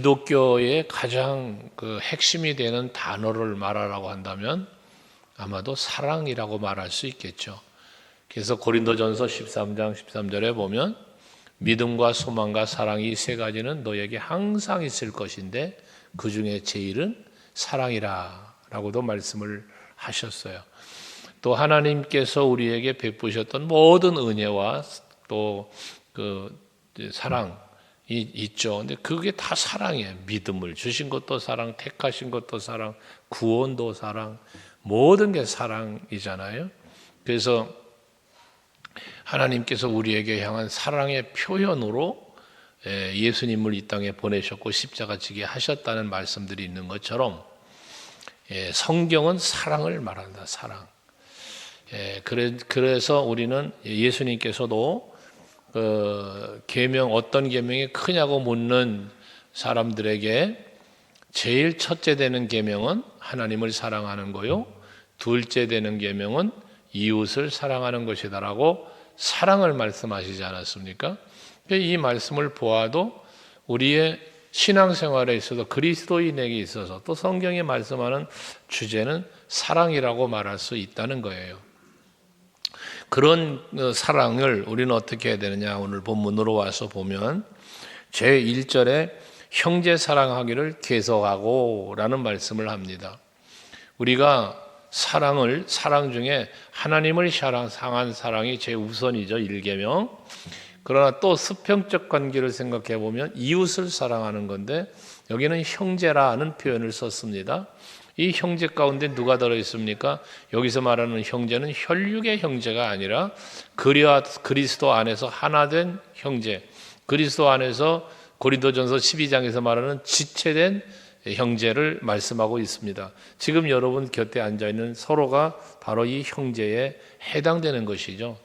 기독교의 가장 그 핵심이 되는 단어를 말하라고 한다면 아마도 사랑이라고 말할 수 있겠죠. 그래서 고린도전서 13장 13절에 보면 믿음과 소망과 사랑이 이 세 가지는 너에게 항상 있을 것인데 그 중에 제일은 사랑이라 라고도 말씀을 하셨어요. 또 하나님께서 우리에게 베푸셨던 모든 은혜와 또 그 사랑이 있죠. 근데 그게 다 사랑이에요. 믿음을 주신 것도 사랑, 택하신 것도 사랑, 구원도 사랑, 모든 게 사랑이잖아요. 그래서 하나님께서 우리에게 향한 사랑의 표현으로 예수님을 이 땅에 보내셨고 십자가 지게 하셨다는 말씀들이 있는 것처럼 성경은 사랑을 말한다. 사랑. 그래서 우리는 예수님께서도 계명 어떤 계명이 크냐고 묻는 사람들에게 제일 첫째 되는 계명은 하나님을 사랑하는 거요. 둘째 되는 계명은 이웃을 사랑하는 것이다라고 사랑을 말씀하시지 않았습니까? 이 말씀을 보아도 우리의 신앙생활에 있어서 그리스도인에게 있어서 또 성경이 말씀하는 주제는 사랑이라고 말할 수 있다는 거예요. 그런 사랑을 우리는 어떻게 해야 되느냐 오늘 본문으로 와서 보면 제1절에 형제 사랑하기를 계속하고 라는 말씀을 합니다. 우리가 사랑 중에 하나님을 향한 사랑이 제우선이죠. 1계명. 그러나 또 수평적 관계를 생각해 보면 이웃을 사랑하는 건데 여기는 형제라는 표현을 썼습니다. 이 형제 가운데 누가 들어있습니까? 여기서 말하는 형제는 혈육의 형제가 아니라 그리스도 안에서 하나 된 형제, 그리스도 안에서 고린도전서 12장에서 말하는 지체된 형제를 말씀하고 있습니다. 지금 여러분 곁에 앉아있는 서로가 바로 이 형제에 해당되는 것이죠.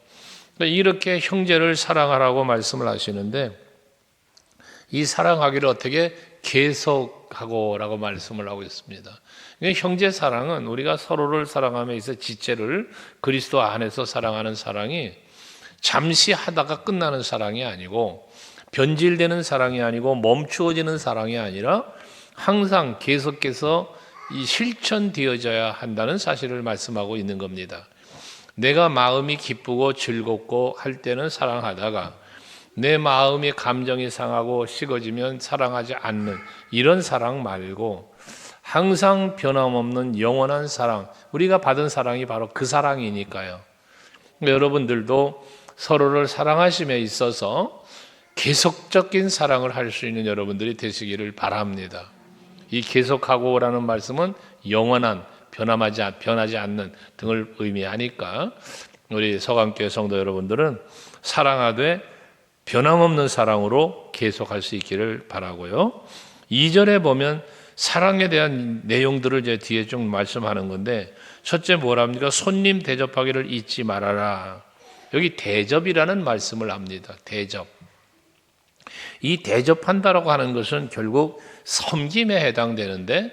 이렇게 형제를 사랑하라고 말씀을 하시는데 이 사랑하기를 어떻게 계속하고 라고 말씀을 하고 있습니다. 형제 사랑은 우리가 서로를 사랑함에 있어 지체를 그리스도 안에서 사랑하는 사랑이 잠시 하다가 끝나는 사랑이 아니고 변질되는 사랑이 아니고 멈추어지는 사랑이 아니라 항상 계속해서 이 실천되어져야 한다는 사실을 말씀하고 있는 겁니다. 내가 마음이 기쁘고 즐겁고 할 때는 사랑하다가 내 마음이 감정이 상하고 식어지면 사랑하지 않는 이런 사랑 말고 항상 변함없는 영원한 사랑, 우리가 받은 사랑이 바로 그 사랑이니까요. 여러분들도 서로를 사랑하심에 있어서 계속적인 사랑을 할 수 있는 여러분들이 되시기를 바랍니다. 이 계속하고라는 말씀은 영원한, 변하지 않는 등을 의미하니까 우리 서강교회 성도 여러분들은 사랑하되 변함없는 사랑으로 계속할 수 있기를 바라고요. 2절에 보면 사랑에 대한 내용들을 이제 뒤에 좀 말씀하는 건데 첫째 뭐랍니까? 손님 대접하기를 잊지 말아라. 여기 대접이라는 말씀을 합니다. 대접. 이 대접한다라고 하는 것은 결국 섬김에 해당되는데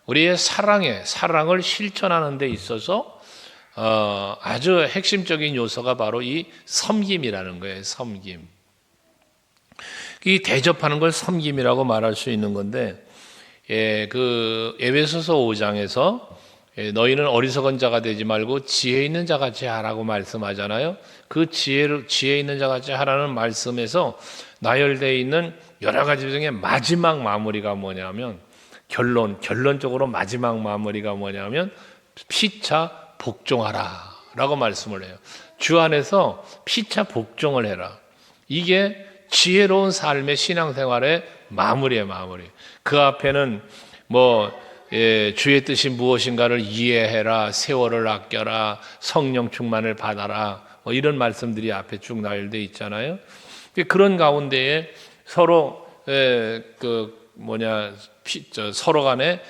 우리의 사랑을 실천하는 데 있어서 아주 핵심적인 요소가 바로 이 섬김이라는 거예요. 섬김. 이 대접하는 걸 섬김이라고 말할 수 있는 건데 그 에베소서 5장에서 너희는 어리석은 자가 되지 말고 지혜 있는 자같이 하라고 말씀하잖아요. 그 지혜 있는 자같이 하라는 말씀에서 나열되어 있는 여러 가지 중에 마지막 마무리가 뭐냐면 결론적으로 마지막 마무리가 뭐냐면 피차 복종하라 라고 말씀을 해요. 주 안에서 피차 복종을 해라. 이게 지혜로운 삶의 신앙생활의 마무리예요. 마무리. 그 앞에는 주의 뜻이 무엇인가를 이해해라, 세월을 아껴라, 성령 충만을 받아라, 이런 말씀들이 앞에 쭉 나열되어 있잖아요. 그런 가운데에 서로 서로 간에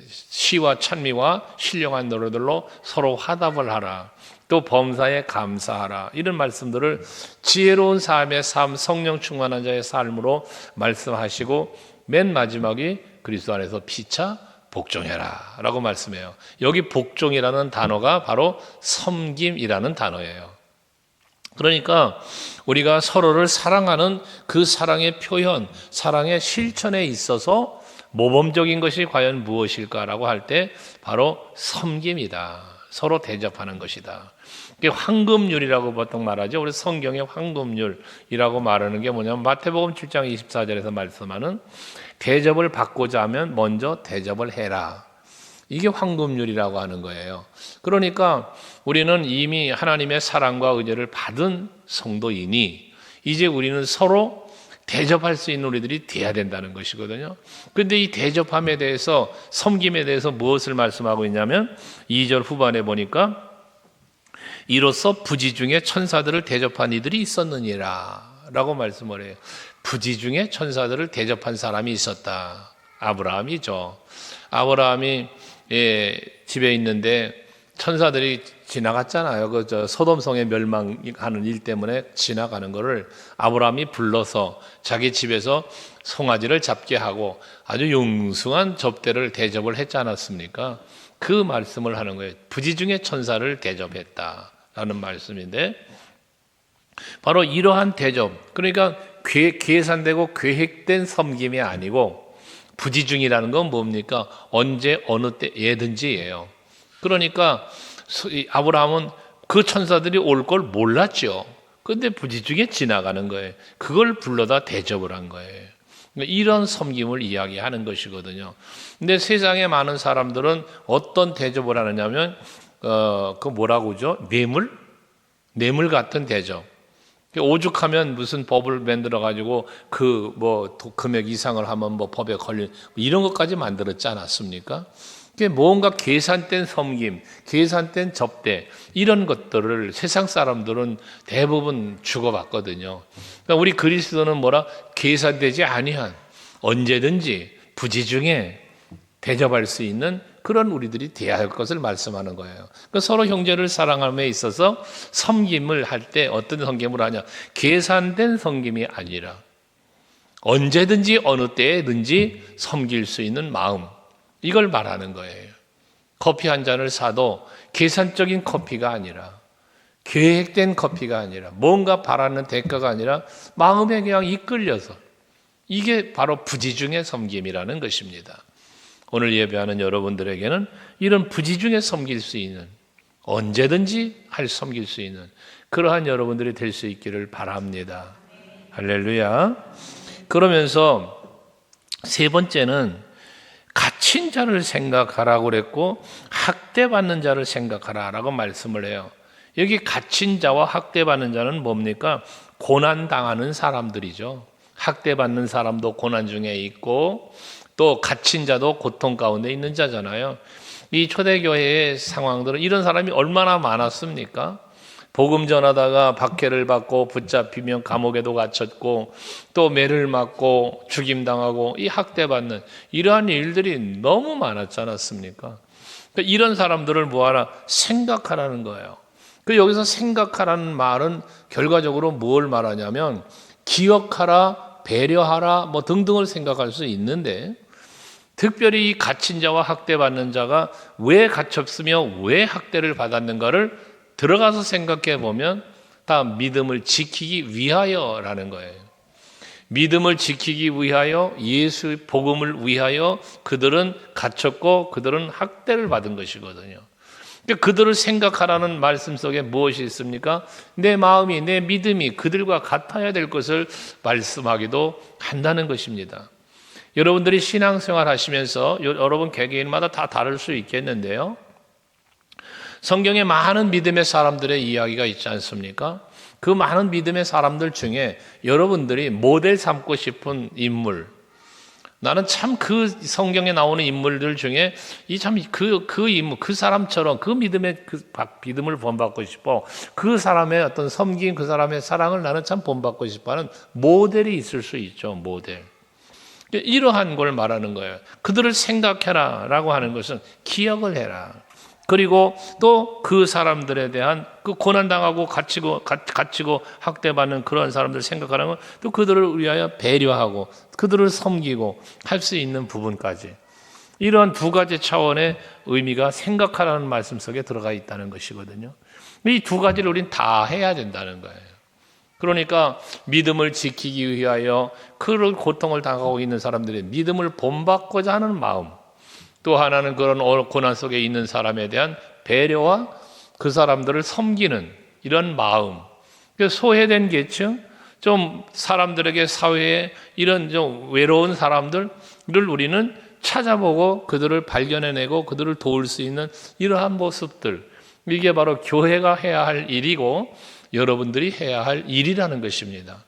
시와 찬미와 신령한 노래들로 서로 화답을 하라. 또 범사에 감사하라. 이런 말씀들을 지혜로운 삶의 삶, 성령 충만한 자의 삶으로 말씀하시고 맨 마지막이 그리스도 안에서 피차 복종해라 라고 말씀해요. 여기 복종이라는 단어가 바로 섬김이라는 단어예요. 그러니까 우리가 서로를 사랑하는 그 사랑의 표현, 사랑의 실천에 있어서 모범적인 것이 과연 무엇일까라고 할 때 바로 섬김이다. 서로 대접하는 것이다. 이게 황금률이라고 보통 말하죠. 우리 성경의 황금률이라고 말하는 게 뭐냐면 마태복음 7장 24절에서 말씀하는 대접을 받고자 하면 먼저 대접을 해라. 이게 황금률이라고 하는 거예요. 그러니까 우리는 이미 하나님의 사랑과 은혜를 받은 성도이니 이제 우리는 서로 대접할 수 있는 우리들이 돼야 된다는 것이거든요. 그런데 이 대접함에 대해서, 섬김에 대해서 무엇을 말씀하고 있냐면 2절 후반에 보니까 이로써 부지 중에 천사들을 대접한 이들이 있었느니라 라고 말씀을 해요. 부지 중에 천사들을 대접한 사람이 있었다. 아브라함이죠. 아브라함이 집에 있는데 천사들이 지나갔잖아요. 그 소돔성에 멸망하는 일 때문에 지나가는 거를 아브라함이 불러서 자기 집에서 송아지를 잡게 하고 아주 융숭한 접대를 대접을 했지 않았습니까? 그 말씀을 하는 거예요. 부지 중에 천사를 대접했다라는 말씀인데 바로 이러한 대접, 그러니까 계산되고 계획된 섬김이 아니고 부지 중이라는 건 뭡니까? 언제 어느 때에든지예요. 그러니까 아브라함은 그 천사들이 올 걸 몰랐죠. 그런데 부지 중에 지나가는 거예요. 그걸 불러다 대접을 한 거예요. 이런 섬김을 이야기하는 것이거든요. 근데 세상에 많은 사람들은 어떤 대접을 하느냐면 그 뭐라고 하죠? 뇌물 같은 대접. 오죽하면 무슨 법을 만들어 가지고 그 뭐 금액 이상을 하면 뭐 법에 걸린 이런 것까지 만들었지 않았습니까? 뭔가 계산된 섬김, 계산된 접대 이런 것들을 세상 사람들은 대부분 주고받거든요. 그러니까 우리 그리스도는 뭐라? 계산되지 아니한 언제든지 부지 중에 대접할 수 있는 그런 우리들이 돼야 할 것을 말씀하는 거예요. 그러니까 서로 형제를 사랑함에 있어서 섬김을 할 때 어떤 섬김을 하냐? 계산된 섬김이 아니라 언제든지 어느 때든지 섬길 수 있는 마음, 이걸 말하는 거예요. 커피 한 잔을 사도 계산적인 커피가 아니라 계획된 커피가 아니라 뭔가 바라는 대가가 아니라 마음에 그냥 이끌려서, 이게 바로 부지 중의 섬김이라는 것입니다. 오늘 예배하는 여러분들에게는 이런 부지 중에 섬길 수 있는, 언제든지 섬길 수 있는 그러한 여러분들이 될 수 있기를 바랍니다. 할렐루야. 그러면서 세 번째는 갇힌 자를 생각하라고 그랬고 학대받는 자를 생각하라라고 말씀을 해요. 여기 갇힌 자와 학대받는 자는 뭡니까? 고난당하는 사람들이죠. 학대받는 사람도 고난 중에 있고 또 갇힌 자도 고통 가운데 있는 자잖아요. 이 초대교회의 상황들은 이런 사람이 얼마나 많았습니까? 복음 전하다가 박해를 받고 붙잡히면 감옥에도 갇혔고 또 매를 맞고 죽임당하고 이 학대받는 이러한 일들이 너무 많았지 않았습니까? 그러니까 이런 사람들을 뭐하라? 생각하라는 거예요. 그 여기서 생각하라는 말은 결과적으로 뭘 말하냐면 기억하라, 배려하라 뭐 등등을 생각할 수 있는데 특별히 이 갇힌 자와 학대받는 자가 왜 갇혔으며 왜 학대를 받았는가를 들어가서 생각해 보면 다 믿음을 지키기 위하여라는 거예요. 믿음을 지키기 위하여, 예수 복음을 위하여 그들은 갇혔고 그들은 학대를 받은 것이거든요. 그러니까 그들을 생각하라는 말씀 속에 무엇이 있습니까? 내 마음이, 내 믿음이 그들과 같아야 될 것을 말씀하기도 한다는 것입니다. 여러분들이 신앙생활 하시면서 여러분 개개인마다 다 다를 수 있겠는데요. 성경에 많은 믿음의 사람들의 이야기가 있지 않습니까? 그 많은 믿음의 사람들 중에 여러분들이 모델 삼고 싶은 인물, 나는 참 그 성경에 나오는 인물들 중에 그 인물, 그 사람처럼 그 믿음의 믿음을 본받고 싶어. 그 사람의 어떤 섬김, 그 사람의 사랑을 나는 참 본받고 싶어 하는 모델이 있을 수 있죠, 모델. 이러한 걸 말하는 거예요. 그들을 생각해라 라고 하는 것은 기억을 해라. 그리고 또 그 사람들에 대한 그 고난당하고 갇히고 학대받는 그런 사람들을 생각하는 건 또 그들을 위하여 배려하고 그들을 섬기고 할 수 있는 부분까지. 이러한 두 가지 차원의 의미가 생각하라는 말씀 속에 들어가 있다는 것이거든요. 이 두 가지를 우린 다 해야 된다는 거예요. 그러니까 믿음을 지키기 위하여 그런 고통을 당하고 있는 사람들의 믿음을 본받고자 하는 마음, 또 하나는 그런 고난 속에 있는 사람에 대한 배려와 그 사람들을 섬기는 이런 마음, 소외된 계층, 좀 사람들에게 사회에 이런 좀 외로운 사람들을 우리는 찾아보고 그들을 발견해내고 그들을 도울 수 있는 이러한 모습들, 이게 바로 교회가 해야 할 일이고 여러분들이 해야 할 일이라는 것입니다.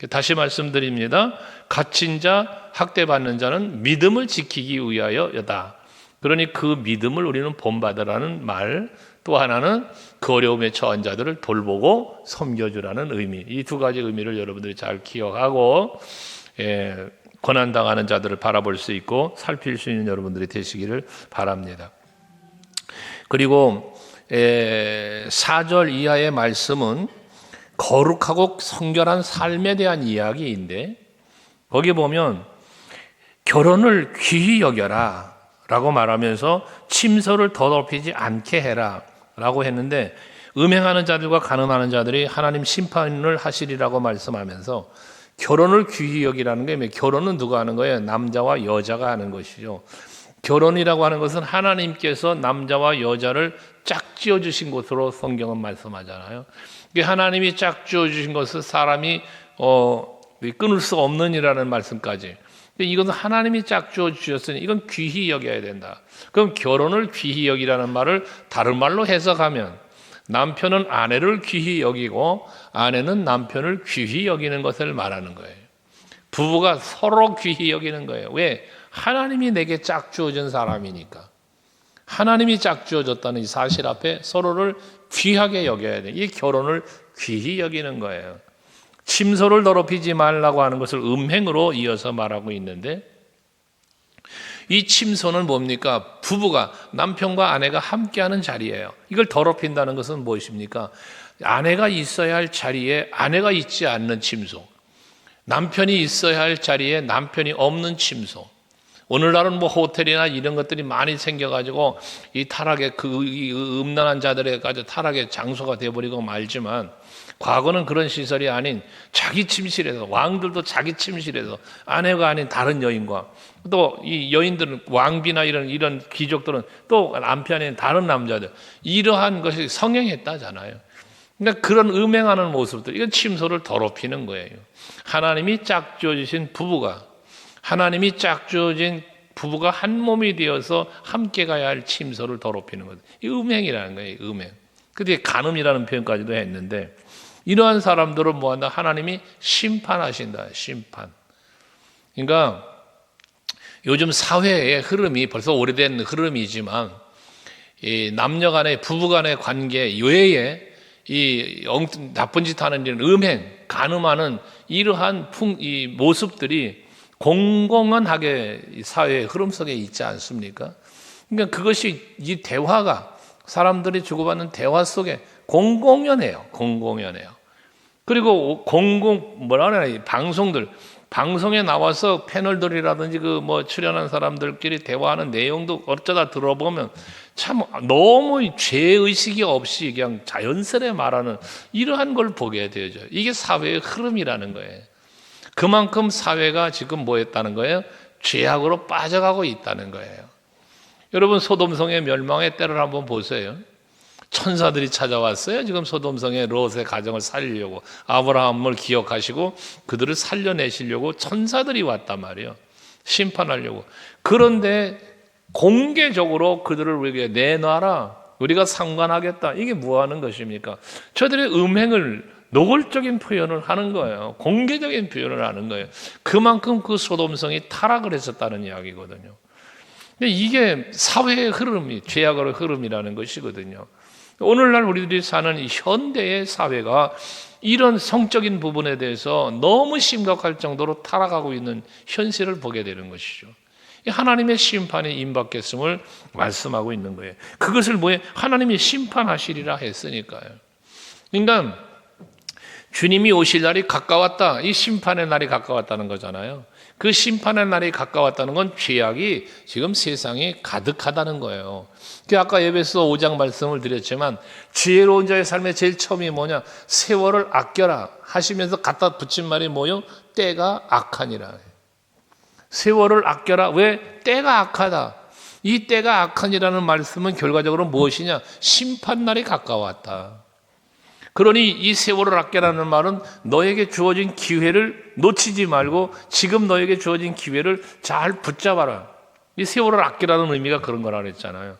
다시 말씀드립니다. 갇힌 자, 학대받는 자는 믿음을 지키기 위하여다. 그러니 그 믿음을 우리는 본받으라는 말, 또 하나는 그 어려움에 처한 자들을 돌보고 섬겨주라는 의미, 이 두 가지 의미를 여러분들이 잘 기억하고 고난당하는 자들을 바라볼 수 있고 살필 수 있는 여러분들이 되시기를 바랍니다. 그리고 4절 이하의 말씀은 거룩하고 성결한 삶에 대한 이야기인데, 거기 보면 결혼을 귀히 여겨라 라고 말하면서 침소를 더럽히지 않게 해라 라고 했는데, 음행하는 자들과 간음하는 자들이 하나님 심판을 하시리라고 말씀하면서 결혼을 귀히 여기라는 게, 결혼은 누가 하는 거예요? 남자와 여자가 하는 것이죠. 결혼이라고 하는 것은 하나님께서 남자와 여자를 짝지어 주신 것으로 성경은 말씀하잖아요. 하나님이 짝지어 주신 것을 사람이 끊을 수 없는 이라는 말씀까지. 이건 하나님이 짝지어 주셨으니 이건 귀히 여겨야 된다. 그럼 결혼을 귀히 여기라는 말을 다른 말로 해석하면 남편은 아내를 귀히 여기고 아내는 남편을 귀히 여기는 것을 말하는 거예요. 부부가 서로 귀히 여기는 거예요. 왜? 하나님이 내게 짝주어준 사람이니까. 하나님이 짝주어줬다는 이 사실 앞에 서로를 귀하게 여겨야 돼. 이 결혼을 귀히 여기는 거예요. 침소를 더럽히지 말라고 하는 것을 음행으로 이어서 말하고 있는데, 이 침소는 뭡니까? 부부가, 남편과 아내가 함께하는 자리예요. 이걸 더럽힌다는 것은 무엇입니까? 아내가 있어야 할 자리에 아내가 있지 않는 침소, 남편이 있어야 할 자리에 남편이 없는 침소. 오늘날은 뭐 호텔이나 이런 것들이 많이 생겨가지고 이 타락의 이 음란한 자들에까지 타락의 장소가 되어버리고 말지만, 과거는 그런 시설이 아닌 자기 침실에서, 왕들도 자기 침실에서 아내가 아닌 다른 여인과, 또 이 여인들은 왕비나 이런 귀족들은 또 남편이 아닌 다른 남자들, 이러한 것이 성행했다잖아요. 그러니까 그런 음행하는 모습들, 이건 침소를 더럽히는 거예요. 하나님이 짝지어 주신 부부가, 하나님이 짝지어진 부부가 한 몸이 되어서 함께 가야 할 침소를 더럽히는 것, 이 음행이라는 거예요. 음행. 근데 간음이라는 표현까지도 했는데, 이러한 사람들은 뭐한다? 하나님이 심판하신다. 심판. 그러니까 요즘 사회의 흐름이 벌써 오래된 흐름이지만, 이 남녀 간의, 부부 간의 관계 외에 이 나쁜 짓 하는 일은 음행, 간음하는 이러한 이 모습들이 공공연하게 사회의 흐름 속에 있지 않습니까? 그러니까 그것이, 이 대화가, 사람들이 주고받는 대화 속에 공공연해요. 공공연해요. 그리고 방송에 나와서 패널들이라든지 출연한 사람들끼리 대화하는 내용도 어쩌다 들어보면 참 너무 죄의식이 없이 그냥 자연스레 말하는 이러한 걸 보게 되죠. 이게 사회의 흐름이라는 거예요. 그만큼 사회가 지금 뭐 했다는 거예요? 죄악으로 빠져가고 있다는 거예요. 여러분, 소돔성의 멸망의 때를 한번 보세요. 천사들이 찾아왔어요. 지금 소돔성의 롯의 가정을 살리려고, 아브라함을 기억하시고 그들을 살려내시려고 천사들이 왔단 말이에요. 심판하려고. 그런데 공개적으로 그들을 우리에게 내놔라, 우리가 상관하겠다. 이게 뭐 하는 것입니까? 저들의 음행을 노골적인 표현을 하는 거예요. 공개적인 표현을 하는 거예요. 그만큼 그 소돔성이 타락을 했었다는 이야기거든요. 이게 사회의 흐름이, 죄악의 흐름이라는 것이거든요. 오늘날 우리들이 사는 이 현대의 사회가 이런 성적인 부분에 대해서 너무 심각할 정도로 타락하고 있는 현실을 보게 되는 것이죠. 하나님의 심판이 임박했음을 말씀하고 있는 거예요. 그것을 뭐에 하나님이 심판하시리라 했으니까요. 그러니까 주님이 오실 날이 가까웠다, 이 심판의 날이 가까웠다는 거잖아요. 그 심판의 날이 가까웠다는 건 죄악이 지금 세상에 가득하다는 거예요. 아까 에베소 5장 말씀을 드렸지만 지혜로운 자의 삶의 제일 처음이 뭐냐? 세월을 아껴라 하시면서 갖다 붙인 말이 뭐요? 때가 악하니라. 세월을 아껴라. 왜? 때가 악하다. 이 때가 악하니라는 말씀은 결과적으로 무엇이냐? 심판날이 가까웠다. 그러니 이 세월을 아껴라는 말은 너에게 주어진 기회를 놓치지 말고 지금 너에게 주어진 기회를 잘 붙잡아라. 이 세월을 아끼라는 의미가 그런 거라 그랬잖아요.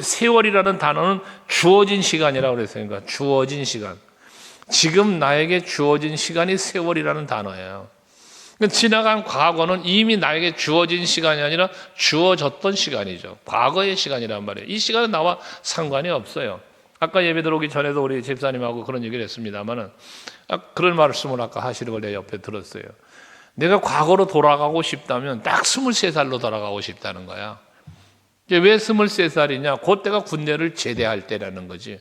세월이라는 단어는 주어진 시간이라고 그랬어요. 그러니까 주어진 시간. 지금 나에게 주어진 시간이 세월이라는 단어예요. 지나간 과거는 이미 나에게 주어진 시간이 아니라 주어졌던 시간이죠. 과거의 시간이란 말이에요. 이 시간은 나와 상관이 없어요. 아까 예배 들어오기 전에도 우리 집사님하고 그런 얘기를 했습니다만은 그런 말씀을 아까 하시는 걸 내 옆에 들었어요. 내가 과거로 돌아가고 싶다면 딱 23살로 돌아가고 싶다는 거야. 왜 23살이냐? 그때가 군대를 제대할 때라는 거지.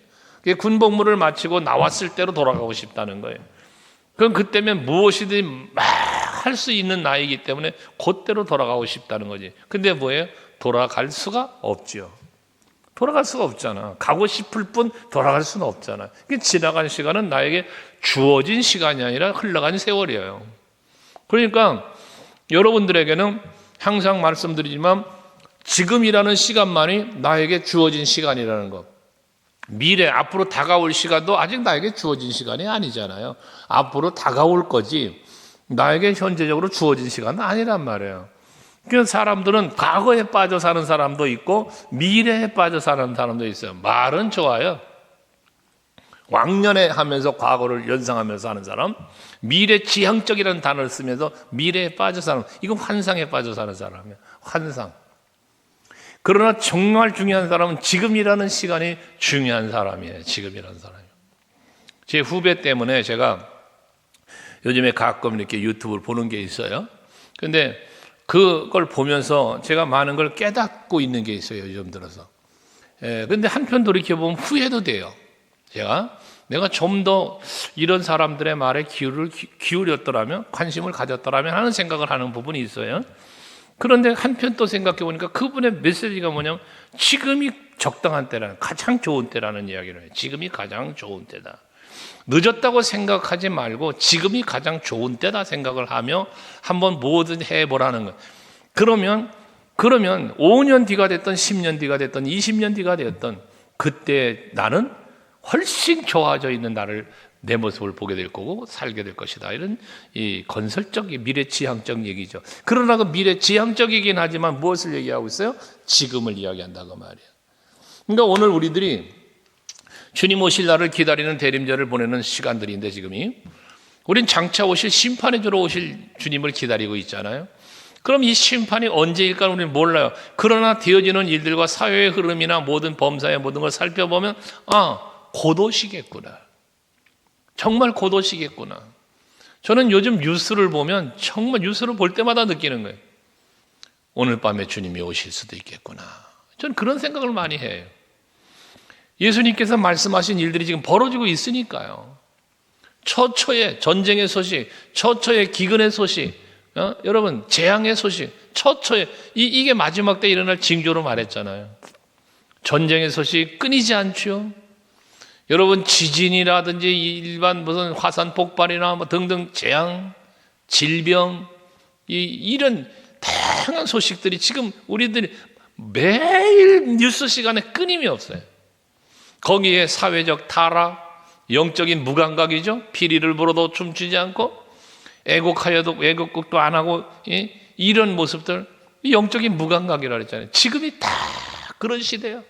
군복무를 마치고 나왔을 때로 돌아가고 싶다는 거예요. 그럼 그때면 무엇이든 막 할 수 있는 나이기 때문에 그때로 돌아가고 싶다는 거지. 근데 뭐예요? 돌아갈 수가 없죠. 돌아갈 수가 없잖아. 가고 싶을 뿐 돌아갈 수는 없잖아. 지나간 시간은 나에게 주어진 시간이 아니라 흘러간 세월이에요. 그러니까 여러분들에게는 항상 말씀드리지만 지금이라는 시간만이 나에게 주어진 시간이라는 것. 미래, 앞으로 다가올 시간도 아직 나에게 주어진 시간이 아니잖아요. 앞으로 다가올 거지 나에게 현재적으로 주어진 시간은 아니란 말이에요. 그래서 사람들은 과거에 빠져 사는 사람도 있고 미래에 빠져 사는 사람도 있어요. 말은 좋아요. 왕년에 하면서 과거를 연상하면서 사는 사람, 미래지향적이라는 단어를 쓰면서 미래에 빠져 사는, 이건 환상에 빠져 사는 사람이에요. 환상. 그러나 정말 중요한 사람은 지금이라는 시간이 중요한 사람이에요. 지금이라는 사람이에요. 제 후배 때문에 제가 요즘에 가끔 이렇게 유튜브를 보는 게 있어요. 근데 그걸 보면서 제가 많은 걸 깨닫고 있는 게 있어요. 요즘 들어서. 근데 한편 돌이켜보면 후회도 돼요. 내가 좀 더 이런 사람들의 말에 기울였더라면, 관심을 가졌더라면 하는 생각을 하는 부분이 있어요. 그런데 한편 또 생각해 보니까 그분의 메시지가 뭐냐면 지금이 적당한 때라는, 가장 좋은 때라는 이야기를 해요. 지금이 가장 좋은 때다. 늦었다고 생각하지 말고 지금이 가장 좋은 때다 생각을 하며 한번 뭐든 해보라는 거예요. 그러면 5년 뒤가 됐던 10년 뒤가 됐던 20년 뒤가 되었던 그때 나는 훨씬 좋아져 있는 나를, 내 모습을 보게 될 거고 살게 될 것이다. 이런 이 건설적 미래지향적 얘기죠. 그러나 그 미래지향적이긴 하지만 무엇을 얘기하고 있어요? 지금을 이야기한다고 말이에요. 그러니까 오늘 우리들이 주님 오실 날을 기다리는 대림절을 보내는 시간들인데 지금이 우린 장차 오실 심판해 주러 오실 주님을 기다리고 있잖아요. 그럼 이 심판이 언제일까 우리는 몰라요. 그러나 되어지는 일들과 사회의 흐름이나 모든 범사의 모든 걸 살펴보면 곧 오시겠구나. 정말 곧 오시겠구나. 저는 요즘 뉴스를 보면 정말 뉴스를 볼 때마다 느끼는 거예요. 오늘 밤에 주님이 오실 수도 있겠구나. 저는 그런 생각을 많이 해요. 예수님께서 말씀하신 일들이 지금 벌어지고 있으니까요. 처처의 전쟁의 소식, 처처의 기근의 소식, 여러분 재앙의 소식, 처처의 이게 마지막 때 일어날 징조로 말했잖아요. 전쟁의 소식 끊이지 않죠. 여러분 지진이라든지 일반 무슨 화산 폭발이나 뭐 등등 재앙, 질병, 이런 다양한 소식들이 지금 우리들이 매일 뉴스 시간에 끊임이 없어요. 거기에 사회적 타락, 영적인 무감각이죠. 피리를 불어도 춤추지 않고 애곡하여도 애곡도 안 하고 이런 모습들, 영적인 무감각이라고 했잖아요. 지금이 다 그런 시대예요.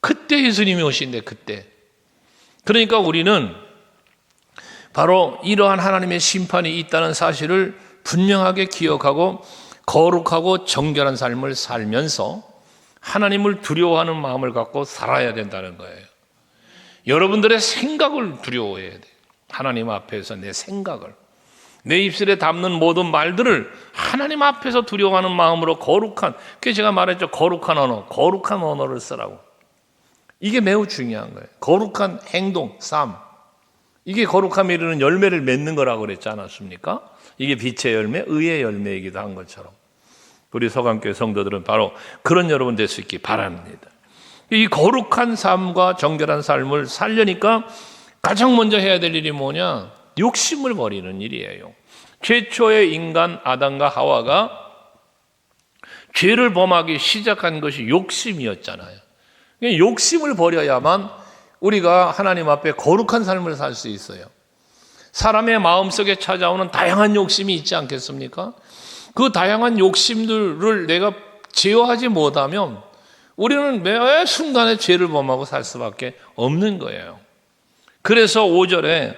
그때 예수님이 오신대. 그때. 그러니까 우리는 바로 이러한 하나님의 심판이 있다는 사실을 분명하게 기억하고 거룩하고 정결한 삶을 살면서 하나님을 두려워하는 마음을 갖고 살아야 된다는 거예요. 여러분들의 생각을 두려워해야 돼요. 하나님 앞에서 내 생각을, 내 입술에 담는 모든 말들을 하나님 앞에서 두려워하는 마음으로 거룩한, 그래서 제가 말했죠. 거룩한 언어를 쓰라고. 이게 매우 중요한 거예요. 거룩한 행동, 삶. 이게 거룩함에 이르는 열매를 맺는 거라고 그랬지 않았습니까? 이게 빛의 열매, 의의 열매이기도 한 것처럼 우리 서강교회 성도들은 바로 그런 여러분 될 수 있기 바랍니다. 이 거룩한 삶과 정결한 삶을 살려니까 가장 먼저 해야 될 일이 뭐냐? 욕심을 버리는 일이에요. 최초의 인간 아담과 하와가 죄를 범하기 시작한 것이 욕심이었잖아요. 욕심을 버려야만 우리가 하나님 앞에 거룩한 삶을 살 수 있어요. 사람의 마음속에 찾아오는 다양한 욕심이 있지 않겠습니까? 그 다양한 욕심들을 내가 제어하지 못하면 우리는 매 순간에 죄를 범하고 살 수밖에 없는 거예요. 그래서 5절에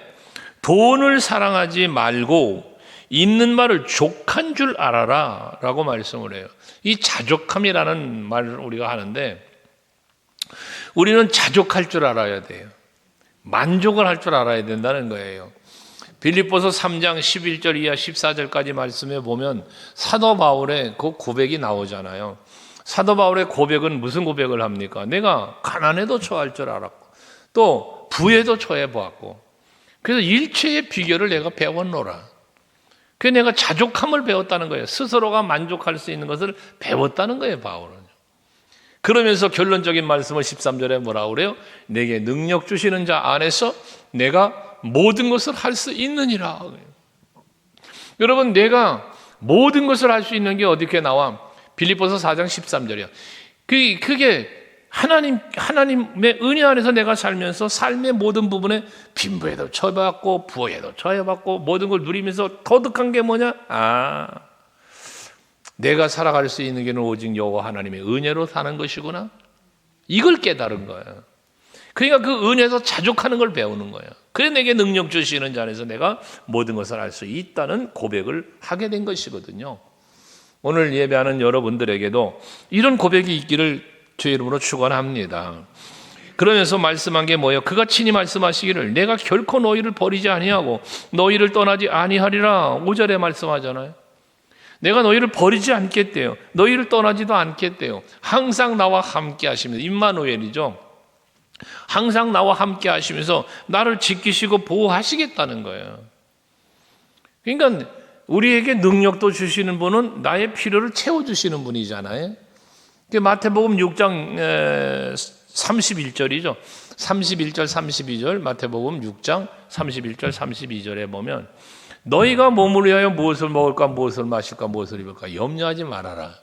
돈을 사랑하지 말고 있는 말을 족한 줄 알아라 라고 말씀을 해요. 이 자족함이라는 말을 우리가 하는데 우리는 자족할 줄 알아야 돼요. 만족을 할 줄 알아야 된다는 거예요. 빌립보서 3장 11절 이하 14절까지 말씀해 보면 사도 바울의 그 고백이 나오잖아요. 사도 바울의 고백은 무슨 고백을 합니까? 내가 가난에도 처할 줄 알았고 또 부에도 처해 보았고 그래서 일체의 비결을 내가 배웠노라. 그래서 내가 자족함을 배웠다는 거예요. 스스로가 만족할 수 있는 것을 배웠다는 거예요, 바울은. 그러면서 결론적인 말씀을 13절에 뭐라고 그래요? 내게 능력 주시는 자 안에서 내가 모든 것을 할 수 있느니라. 여러분, 내가 모든 것을 할 수 있는 게 어디게 나와? 빌립보서 4장 13절이야. 그게 하나님의 은혜 안에서 내가 살면서 삶의 모든 부분에 빈부에도 처해봤고 부에도 처해봤고 모든 걸 누리면서 거듭한 게 뭐냐? 내가 살아갈 수 있는 게는 오직 여호와 하나님의 은혜로 사는 것이구나. 이걸 깨달은 거예요. 그러니까 그 은혜에서 자족하는 걸 배우는 거예요. 그래 내게 능력 주시는 자 안에서 내가 모든 것을 할 수 있다는 고백을 하게 된 것이거든요. 오늘 예배하는 여러분들에게도 이런 고백이 있기를 주의 이름으로 축원합니다. 그러면서 말씀한 게 뭐예요? 그가 친히 말씀하시기를 내가 결코 너희를 버리지 아니하고 너희를 떠나지 아니하리라. 5절에 말씀하잖아요. 내가 너희를 버리지 않겠대요. 너희를 떠나지도 않겠대요. 항상 나와 함께 하시면서 임마누엘이죠. 항상 나와 함께 하시면서 나를 지키시고 보호하시겠다는 거예요. 그러니까 우리에게 능력도 주시는 분은 나의 필요를 채워주시는 분이잖아요. 마태복음 6장 31절이죠. 31절 32절 마태복음 6장 31절 32절에 보면 너희가 몸을 위하여 무엇을 먹을까 무엇을 마실까 무엇을 입을까 염려하지 말아라.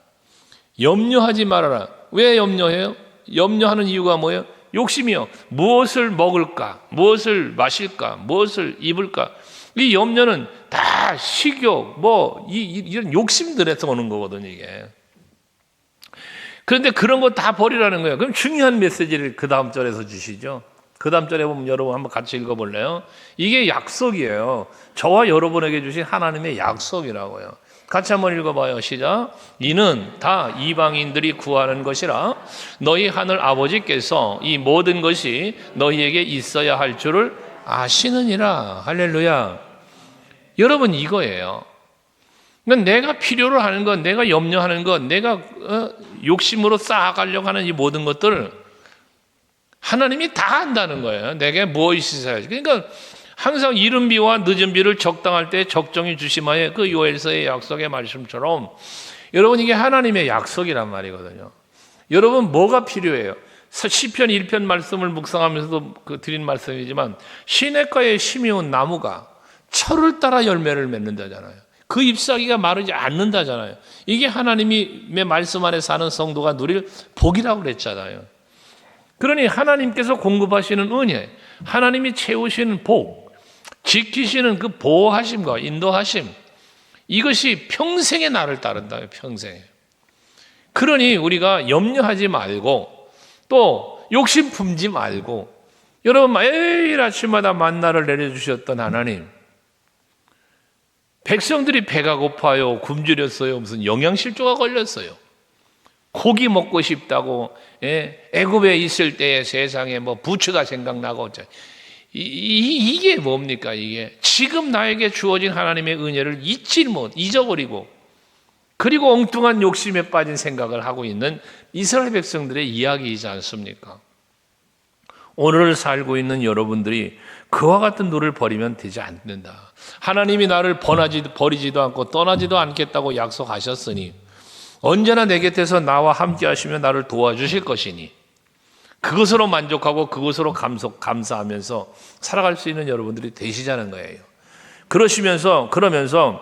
염려하지 말아라. 왜 염려해요? 염려하는 이유가 뭐예요? 욕심이요. 무엇을 먹을까 무엇을 마실까 무엇을 입을까. 이 염려는 다 식욕 이런 욕심들에서 오는 거거든요. 이게. 그런데 그런 거 다 버리라는 거예요. 그럼 중요한 메시지를 그 다음 절에서 주시죠. 그 다음 절에 보면 여러분 한번 같이 읽어볼래요? 이게 약속이에요. 저와 여러분에게 주신 하나님의 약속이라고요. 같이 한번 읽어봐요. 시작. 이는 다 이방인들이 구하는 것이라 너희 하늘 아버지께서 이 모든 것이 너희에게 있어야 할 줄을 아시느니라. 할렐루야. 여러분 이거예요. 그러니까 내가 필요로 하는 것, 내가 염려하는 것, 내가 욕심으로 쌓아가려고 하는 이 모든 것들을 하나님이 다 한다는 거예요. 내게 무엇이 있어야지. 그러니까 항상 이른 비와 늦은 비를 적당할 때 적정히 주심하여 그 요엘서의 약속의 말씀처럼 여러분 이게 하나님의 약속이란 말이거든요. 여러분 뭐가 필요해요? 시편 1편 말씀을 묵상하면서도 드린 말씀이지만 시냇가에 심어온 나무가 철을 따라 열매를 맺는다잖아요. 그 잎사귀가 마르지 않는다잖아요. 이게 하나님의 말씀 안에 사는 성도가 누릴 복이라고 그랬잖아요. 그러니 하나님께서 공급하시는 은혜, 하나님이 채우시는 복, 지키시는 그 보호하심과 인도하심, 이것이 평생에 나를 따른다. 평생에. 그러니 우리가 염려하지 말고 또 욕심 품지 말고 여러분 매일 아침마다 만나를 내려주셨던 하나님, 백성들이 배가 고파요, 굶주렸어요, 무슨 영양실조가 걸렸어요. 고기 먹고 싶다고 애굽에 있을 때의 세상에 부추가 생각나고 이게 뭡니까? 이게 지금 나에게 주어진 하나님의 은혜를 잊어버리고 그리고 엉뚱한 욕심에 빠진 생각을 하고 있는 이스라엘 백성들의 이야기이지 않습니까? 오늘을 살고 있는 여러분들이 그와 같은 노를 버리면 되지 않는다. 하나님이 나를 버리지도 않고 떠나지도 않겠다고 약속하셨으니 언제나 내 곁에서 나와 함께 하시며 나를 도와주실 것이니 그것으로 만족하고 그것으로 감사하면서 살아갈 수 있는 여러분들이 되시자는 거예요. 그러면서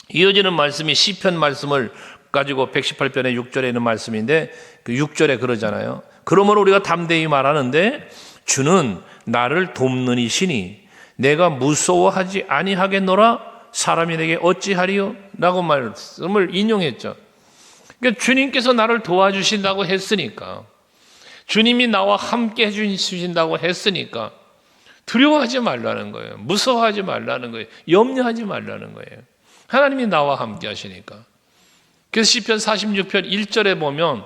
이어지는 말씀이 시편 말씀을 가지고 118편의 6절에 있는 말씀인데 그 6절에 그러잖아요. 그러므로 우리가 담대히 말하는데 주는 나를 돕는 이시니 내가 무서워하지 아니하겠노라. 사람이 내게 어찌하리요? 라고 말씀을 인용했죠. 그러니까 주님께서 나를 도와주신다고 했으니까, 주님이 나와 함께 해주신다고 했으니까 두려워하지 말라는 거예요. 무서워하지 말라는 거예요. 염려하지 말라는 거예요. 하나님이 나와 함께 하시니까. 그래서 시편 46편 1절에 보면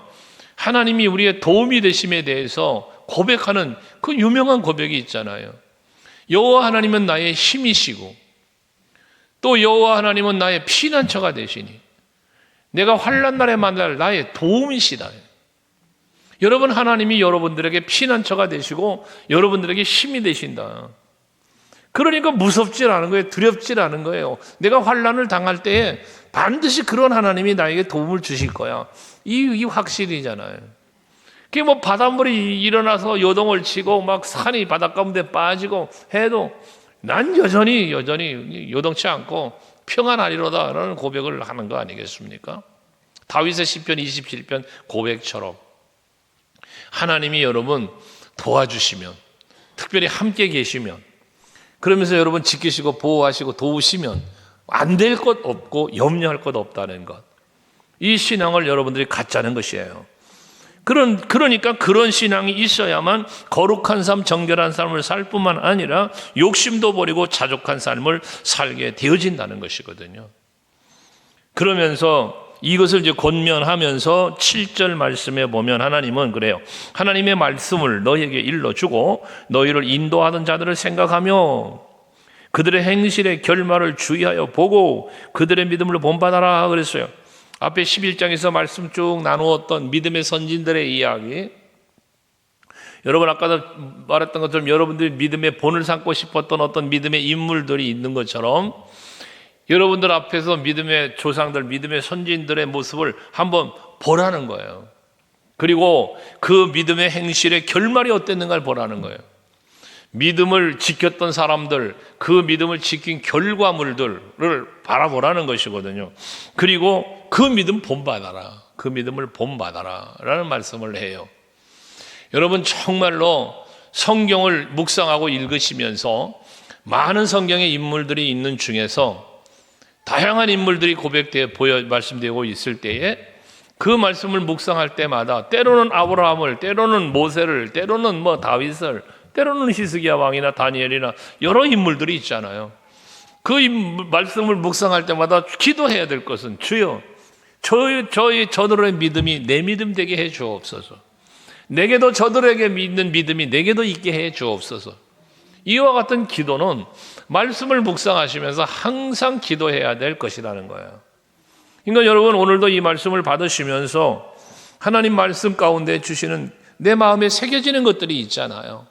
하나님이 우리의 도움이 되심에 대해서 고백하는 그 유명한 고백이 있잖아요. 여호와 하나님은 나의 힘이시고 또 여호와 하나님은 나의 피난처가 되시니 내가 환난 날에 만날 나의 도움이시다. 여러분, 하나님이 여러분들에게 피난처가 되시고 여러분들에게 힘이 되신다. 그러니까 무섭지 않은 거예요. 두렵지 않은 거예요. 내가 환난을 당할 때에 반드시 그런 하나님이 나에게 도움을 주실 거야. 이 확실이잖아요. 그게 뭐 바닷물이 일어나서 요동을 치고 막 산이 바닷가 가운데 빠지고 해도 난 여전히 요동치 않고 평안하리로다라는 고백을 하는 거 아니겠습니까? 다윗의 시편 27편 고백처럼 하나님이 여러분 도와주시면, 특별히 함께 계시면, 그러면서 여러분 지키시고 보호하시고 도우시면 안 될 것 없고 염려할 것 없다는 것, 이 신앙을 여러분들이 갖자는 것이에요. 그러니까 그런 신앙이 있어야만 거룩한 삶, 정결한 삶을 살 뿐만 아니라 욕심도 버리고 자족한 삶을 살게 되어진다는 것이거든요. 그러면서 이것을 이제 권면하면서 7절 말씀에 보면 하나님은 그래요. 하나님의 말씀을 너희에게 일러주고 너희를 인도하던 자들을 생각하며 그들의 행실의 결말을 주의하여 보고 그들의 믿음을 본받아라 그랬어요. 앞에 11장에서 말씀 쭉 나누었던 믿음의 선진들의 이야기, 여러분 아까도 말했던 것처럼 여러분들이 믿음의 본을 삼고 싶었던 어떤 믿음의 인물들이 있는 것처럼 여러분들 앞에서 믿음의 조상들, 믿음의 선진들의 모습을 한번 보라는 거예요. 그리고 그 믿음의 행실의 결말이 어땠는가를 보라는 거예요. 믿음을 지켰던 사람들, 그 믿음을 지킨 결과물들을 바라보라는 것이거든요. 그리고 그 믿음 본받아라. 그 믿음을 본받아라 라는 말씀을 해요. 여러분 정말로 성경을 묵상하고 읽으시면서 많은 성경의 인물들이 있는 중에서 다양한 인물들이 말씀되고 있을 때에 그 말씀을 묵상할 때마다 때로는 아브라함을, 때로는 모세를, 때로는 다윗을, 때로는 히스기야 왕이나 다니엘이나 여러 인물들이 있잖아요. 그 말씀을 묵상할 때마다 기도해야 될 것은 주여 저들의 믿음이 내 믿음 되게 해 주옵소서. 내게도 저들에게 믿는 믿음이 내게도 있게 해 주옵소서. 이와 같은 기도는 말씀을 묵상하시면서 항상 기도해야 될 것이라는 거예요. 그러니까 여러분 오늘도 이 말씀을 받으시면서 하나님 말씀 가운데 주시는 내 마음에 새겨지는 것들이 있잖아요.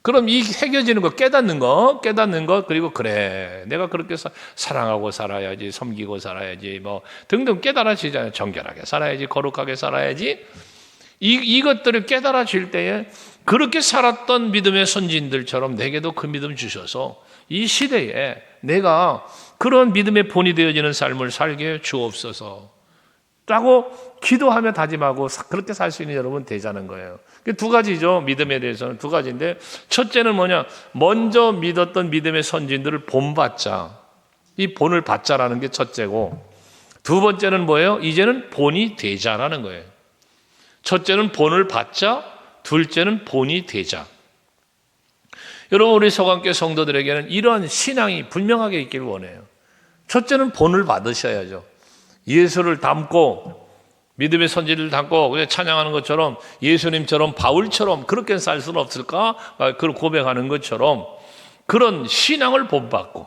그럼 이 새겨지는 거, 깨닫는 것, 그리고 그래 내가 그렇게 사랑하고 살아야지, 섬기고 살아야지 등등 깨달아지잖아요. 정결하게 살아야지, 거룩하게 살아야지. 이것들을 깨달아질 때에 그렇게 살았던 믿음의 선진들처럼 내게도 그 믿음 주셔서 이 시대에 내가 그런 믿음의 본이 되어지는 삶을 살게 주옵소서 라고 기도하며 다짐하고 그렇게 살 수 있는 여러분 되자는 거예요. 두 가지죠. 믿음에 대해서는 두 가지인데, 첫째는 뭐냐, 먼저 믿었던 믿음의 선진들을 본받자, 이 본을 받자라는 게 첫째고, 두 번째는 뭐예요? 이제는 본이 되자라는 거예요. 첫째는 본을 받자, 둘째는 본이 되자. 여러분 우리 서강교회 성도들에게는 이러한 신앙이 분명하게 있기를 원해요. 첫째는 본을 받으셔야죠. 예수를 닮고 믿음의 선지를 닮고 그냥 찬양하는 것처럼 예수님처럼 바울처럼 그렇게 살 수는 없을까? 그걸 고백하는 것처럼 그런 신앙을 본받고,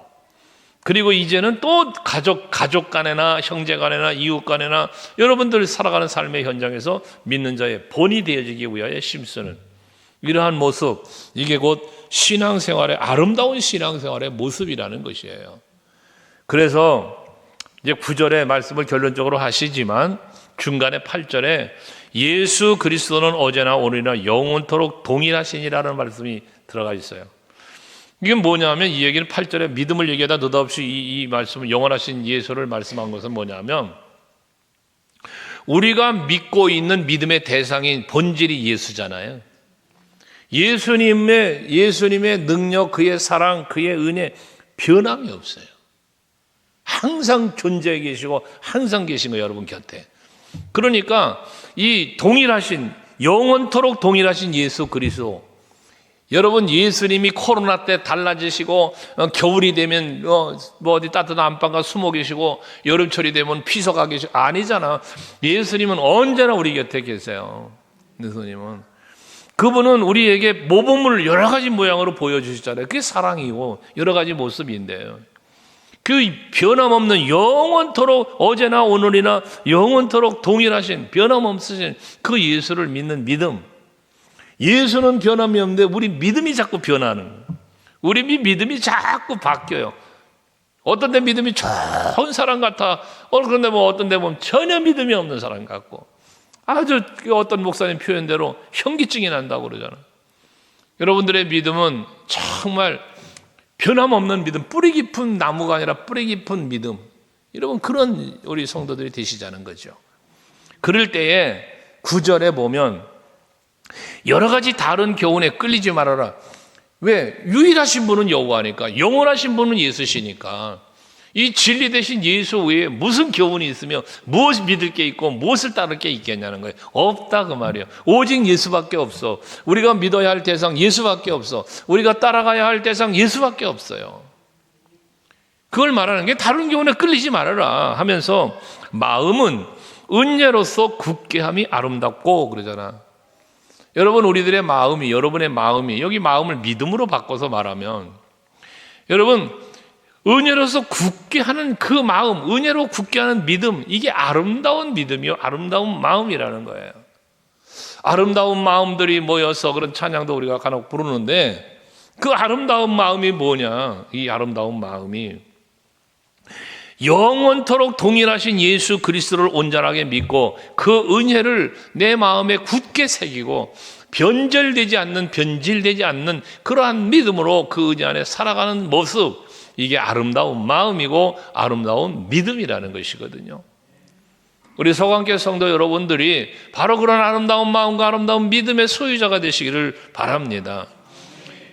그리고 이제는 또 가족 간에나 형제 간에나 이웃 간에나 여러분들 살아가는 삶의 현장에서 믿는 자의 본이 되어지기 위하여 힘쓰는 이러한 모습, 이게 곧 신앙생활의 아름다운 신앙생활의 모습이라는 것이에요. 그래서 이제 9절의 말씀을 결론적으로 하시지만 중간에 8절에 예수 그리스도는 어제나 오늘이나 영원토록 동일하시니라는 말씀이 들어가 있어요. 이게 뭐냐면 이 얘기는 8절에 믿음을 얘기하다 느닷없이 이 말씀을 영원하신 예수를 말씀한 것은 뭐냐면 우리가 믿고 있는 믿음의 대상인 본질이 예수잖아요. 예수님의 능력, 그의 사랑, 그의 은혜 변함이 없어요. 항상 존재해 계시고 항상 계신 거예요, 여러분 곁에. 그러니까 이 동일하신, 영원토록 동일하신 예수 그리스도, 여러분 예수님이 코로나 때 달라지시고 겨울이 되면 어디 따뜻한 안방가 숨어 계시고 여름철이 되면 피서가 계시고 아니잖아. 예수님은 언제나 우리 곁에 계세요. 예수님은 그분은 우리에게 모범을 여러 가지 모양으로 보여주시잖아요. 그게 사랑이고 여러 가지 모습인데요. 그 변함없는 영원토록 어제나 오늘이나 영원토록 동일하신 변함없으신 그 예수를 믿는 믿음. 예수는 변함이 없는데 우리 믿음이 자꾸 변하는 거예요. 우리 믿음이 자꾸 바뀌어요. 어떤 데 믿음이 좋은 사람 같아. 그런데 어떤 데 보면 전혀 믿음이 없는 사람 같고 아주 어떤 목사님 표현대로 현기증이 난다고 그러잖아요. 여러분들의 믿음은 정말 변함없는 믿음, 뿌리 깊은 나무가 아니라 뿌리 깊은 믿음. 여러분 그런 우리 성도들이 되시자는 거죠. 그럴 때에 9절에 보면 여러 가지 다른 교훈에 끌리지 말아라. 왜? 유일하신 분은 여호와니까, 영원하신 분은 예수시니까. 이 진리 대신 예수 외에 무슨 교훈이 있으며 무엇을 믿을 게 있고 무엇을 따를 게 있겠냐는 거예요. 없다 그 말이에요. 오직 예수밖에 없어. 우리가 믿어야 할 대상 예수밖에 없어. 우리가 따라가야 할 대상 예수밖에 없어요. 그걸 말하는 게 다른 교훈에 끌리지 말아라 하면서 마음은 은혜로서 굳게 함이 아름답고 그러잖아. 여러분 우리들의 마음이, 여러분의 마음이, 여기 마음을 믿음으로 바꿔서 말하면 여러분 은혜로서 굳게 하는 그 마음, 은혜로 굳게 하는 믿음, 이게 아름다운 믿음이요, 아름다운 마음이라는 거예요. 아름다운 마음들이 모여서 그런 찬양도 우리가 간혹 부르는데 그 아름다운 마음이 뭐냐? 이 아름다운 마음이 영원토록 동일하신 예수 그리스도를 온전하게 믿고 그 은혜를 내 마음에 굳게 새기고 변질되지 않는 그러한 믿음으로 그 은혜 안에 살아가는 모습, 이게 아름다운 마음이고 아름다운 믿음이라는 것이거든요. 우리 서강교 성도 여러분들이 바로 그런 아름다운 마음과 아름다운 믿음의 소유자가 되시기를 바랍니다.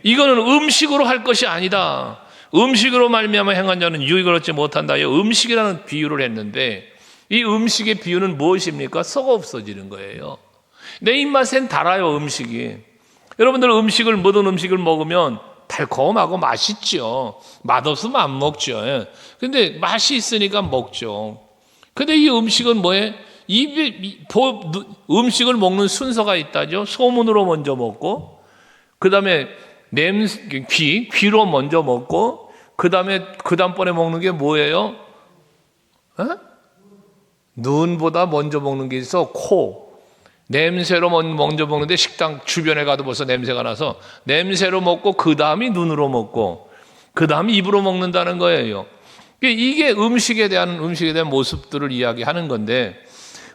이거는 음식으로 할 것이 아니다. 음식으로 말미암아 행한 자는 유익을 얻지 못한다. 음식이라는 비유를 했는데 이 음식의 비유는 무엇입니까? 썩어 없어지는 거예요. 내 입맛엔 달아요, 음식이. 여러분들 모든 음식을 먹으면 달콤하고 맛있죠. 맛없으면 안 먹죠. 근데 맛이 있으니까 먹죠. 근데 이 음식은 뭐예요? 음식을 먹는 순서가 있다죠. 소문으로 먼저 먹고, 그 다음에 귀로 먼저 먹고, 그 다음번에 먹는 게 뭐예요? 눈보다 먼저 먹는 게 있어. 코. 냄새로 먼저 먹는데 식당 주변에 가도 벌써 냄새가 나서 냄새로 먹고 그 다음이 눈으로 먹고 그 다음이 입으로 먹는다는 거예요. 이게 음식에 대한 모습들을 이야기하는 건데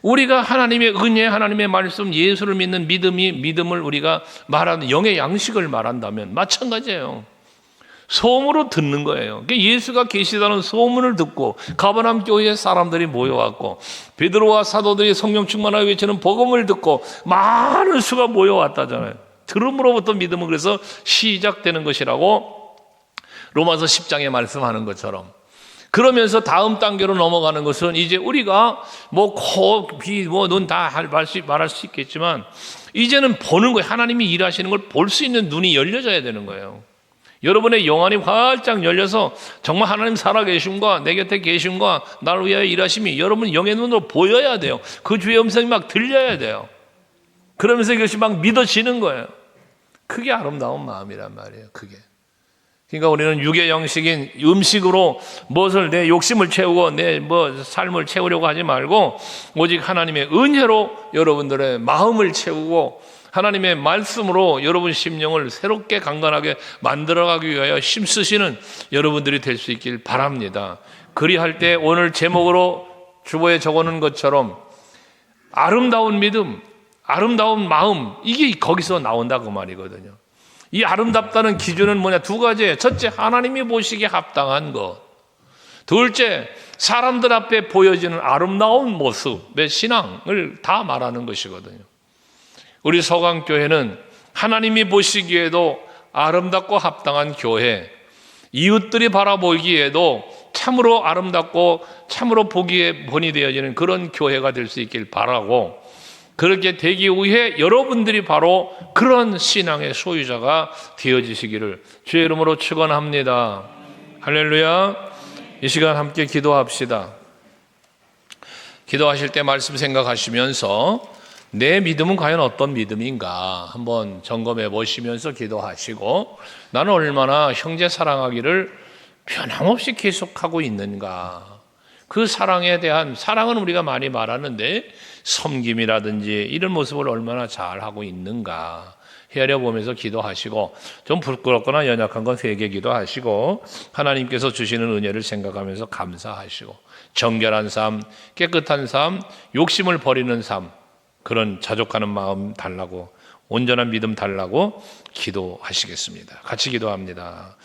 우리가 하나님의 은혜, 하나님의 말씀, 예수를 믿는 믿음을 우리가 말하는 영의 양식을 말한다면 마찬가지예요. 소문으로 듣는 거예요. 예수가 계시다는 소문을 듣고 가버나움 교회에 사람들이 모여왔고 베드로와 사도들이 성령 충만하여 외치는 복음을 듣고 많은 수가 모여왔다잖아요. 들음으로부터 믿음은 그래서 시작되는 것이라고 로마서 10장에 말씀하는 것처럼. 그러면서 다음 단계로 넘어가는 것은 이제 우리가 코, 귀, 눈 다 말할 수 있겠지만 이제는 보는 거예요. 하나님이 일하시는 걸 볼 수 있는 눈이 열려져야 되는 거예요. 여러분의 영안이 활짝 열려서 정말 하나님 살아계심과 내 곁에 계심과 나를 위하여 일하심이 여러분 영의 눈으로 보여야 돼요. 그 주의 음성이 막 들려야 돼요. 그러면서 이것이 막 믿어지는 거예요. 그게 아름다운 마음이란 말이에요. 그게. 그러니까 우리는 육의 양식인 음식으로 무엇을 내 욕심을 채우고 내 삶을 채우려고 하지 말고 오직 하나님의 은혜로 여러분들의 마음을 채우고 하나님의 말씀으로 여러분 심령을 새롭게 강건하게 만들어가기 위하여 힘쓰시는 여러분들이 될 수 있길 바랍니다. 그리할 때 오늘 제목으로 주보에 적어놓은 것처럼 아름다운 믿음, 아름다운 마음, 이게 거기서 나온다 그 말이거든요. 이 아름답다는 기준은 뭐냐? 두 가지예요. 첫째, 하나님이 보시기에 합당한 것. 둘째, 사람들 앞에 보여지는 아름다운 모습의 신앙을 다 말하는 것이거든요. 우리 서강교회는 하나님이 보시기에도 아름답고 합당한 교회, 이웃들이 바라보기에도 참으로 아름답고 참으로 보기에 본이 되어지는 그런 교회가 될 수 있길 바라고, 그렇게 되기 위해 여러분들이 바로 그런 신앙의 소유자가 되어지시기를 주의 이름으로 축원합니다. 할렐루야. 이 시간 함께 기도합시다. 기도하실 때 말씀 생각하시면서 내 믿음은 과연 어떤 믿음인가 한번 점검해 보시면서 기도하시고, 나는 얼마나 형제 사랑하기를 변함없이 계속하고 있는가, 그 사랑에 대한, 사랑은 우리가 많이 말하는데 섬김이라든지 이런 모습을 얼마나 잘하고 있는가 헤아려 보면서 기도하시고, 좀 부끄럽거나 연약한 건 회개 기도하시고, 하나님께서 주시는 은혜를 생각하면서 감사하시고, 정결한 삶, 깨끗한 삶, 욕심을 버리는 삶, 그런 자족하는 마음 달라고, 온전한 믿음 달라고 기도하시겠습니다. 같이 기도합니다.